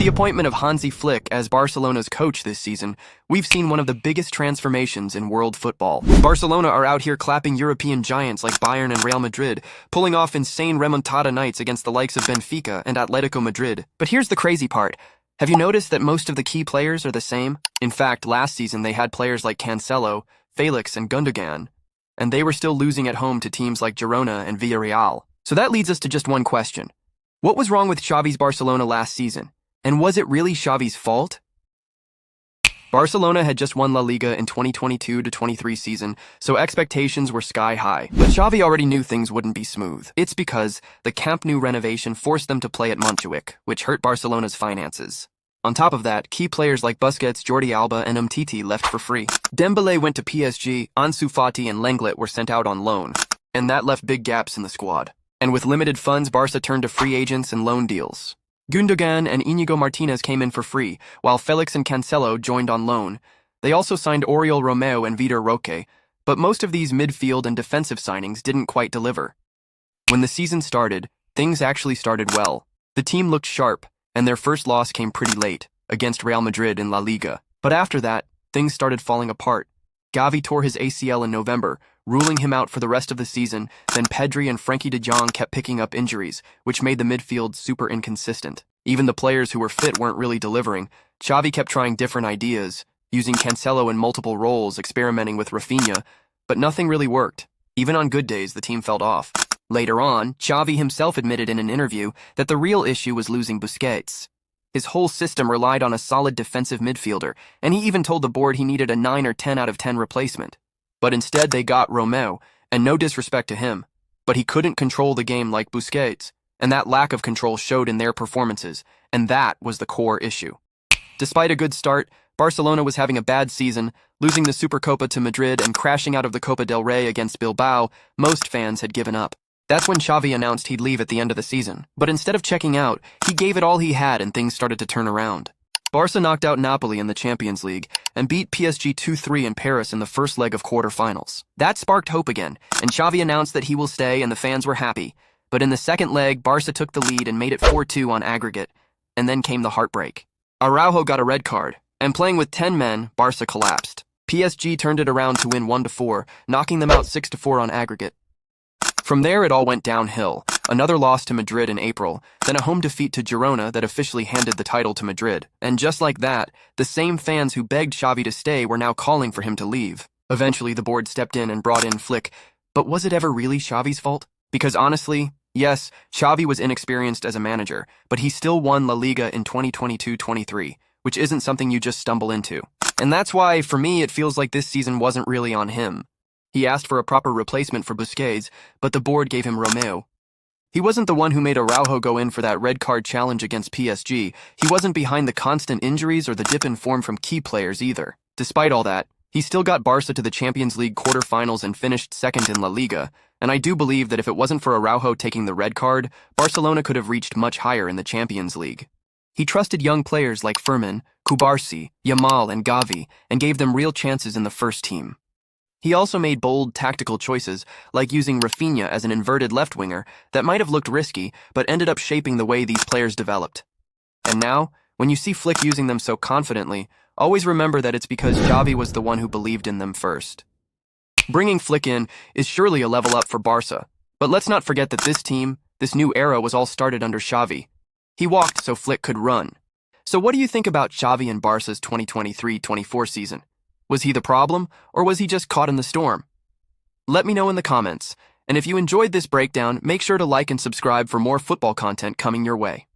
the appointment of Hansi Flick as Barcelona's coach this season, we've seen one of the biggest transformations in world football. Barcelona are out here clapping European giants like Bayern and Real Madrid, pulling off insane remontada nights against the likes of Benfica and Atletico Madrid. But here's the crazy part. Have you noticed that most of the key players are the same? In fact, last season they had players like Cancelo, Felix, and Gundogan, and they were still losing at home to teams like Girona and Villarreal. So that leads us to just one question. What was wrong with Xavi's Barcelona last season? And was it really Xavi's fault? Barcelona had just won La Liga in 2022-23 season, so expectations were sky high. But Xavi already knew things wouldn't be smooth. It's because the Camp Nou renovation forced them to play at Montjuic, which hurt Barcelona's finances. On top of that, key players like Busquets, Jordi Alba, and Umtiti left for free. Dembélé went to PSG, Ansu Fati and Lenglet were sent out on loan, and that left big gaps in the squad. And with limited funds, Barca turned to free agents and loan deals. Gundogan and Íñigo Martínez came in for free, while Felix and Cancelo joined on loan. They also signed Oriol Romeu and Vitor Roque, but most of these midfield and defensive signings didn't quite deliver. When the season started, things actually started well. The team looked sharp, and their first loss came pretty late, against Real Madrid in La Liga. But after that, things started falling apart. Xavi tore his ACL in November, ruling him out for the rest of the season. Then Pedri and Frenkie de Jong kept picking up injuries, which made the midfield super inconsistent. Even the players who were fit weren't really delivering. Xavi kept trying different ideas, using Cancelo in multiple roles, experimenting with Rafinha, but nothing really worked. Even on good days, the team fell off. Later on, Xavi himself admitted in an interview that the real issue was losing Busquets. His whole system relied on a solid defensive midfielder, and he even told the board he needed a 9 or 10 out of 10 replacement. But instead they got Romeu, and no disrespect to him, but he couldn't control the game like Busquets, and that lack of control showed in their performances, and that was the core issue. Despite a good start, Barcelona was having a bad season, losing the Supercopa to Madrid and crashing out of the Copa del Rey against Bilbao. Most fans had given up. That's when Xavi announced he'd leave at the end of the season, but instead of checking out, he gave it all he had and things started to turn around. Barca knocked out Napoli in the Champions League and beat PSG 2-3 in Paris in the first leg of quarterfinals. That sparked hope again, and Xavi announced that he will stay and the fans were happy. But in the second leg, Barca took the lead and made it 4-2 on aggregate, and then came the heartbreak. Araujo got a red card, and playing with 10 men, Barca collapsed. PSG turned it around to win 1-4, knocking them out 6-4 on aggregate. From there, it all went downhill. Another loss to Madrid in April, then a home defeat to Girona that officially handed the title to Madrid. And just like that, the same fans who begged Xavi to stay were now calling for him to leave. Eventually, the board stepped in and brought in Flick. But was it ever really Xavi's fault? Because honestly, yes, Xavi was inexperienced as a manager, but he still won La Liga in 2022-23, which isn't something you just stumble into. And that's why, for me, it feels like this season wasn't really on him. He asked for a proper replacement for Busquets, but the board gave him Romeu. He wasn't the one who made Araujo go in for that red card challenge against PSG. He wasn't behind the constant injuries or the dip in form from key players either. Despite all that, he still got Barca to the Champions League quarterfinals and finished second in La Liga, and I do believe that if it wasn't for Araujo taking the red card, Barcelona could have reached much higher in the Champions League. He trusted young players like Fermin, Cubarsí, Yamal, and Xavi, and gave them real chances in the first team. He also made bold tactical choices, like using Rafinha as an inverted left winger that might have looked risky, but ended up shaping the way these players developed. And now, when you see Flick using them so confidently, always remember that it's because Xavi was the one who believed in them first. Bringing Flick in is surely a level up for Barca, but let's not forget that this team, this new era, was all started under Xavi. He walked so Flick could run. So what do you think about Xavi and Barca's 2023-24 season? Was he the problem, or was he just caught in the storm? Let me know in the comments, and if you enjoyed this breakdown, make sure to like and subscribe for more football content coming your way.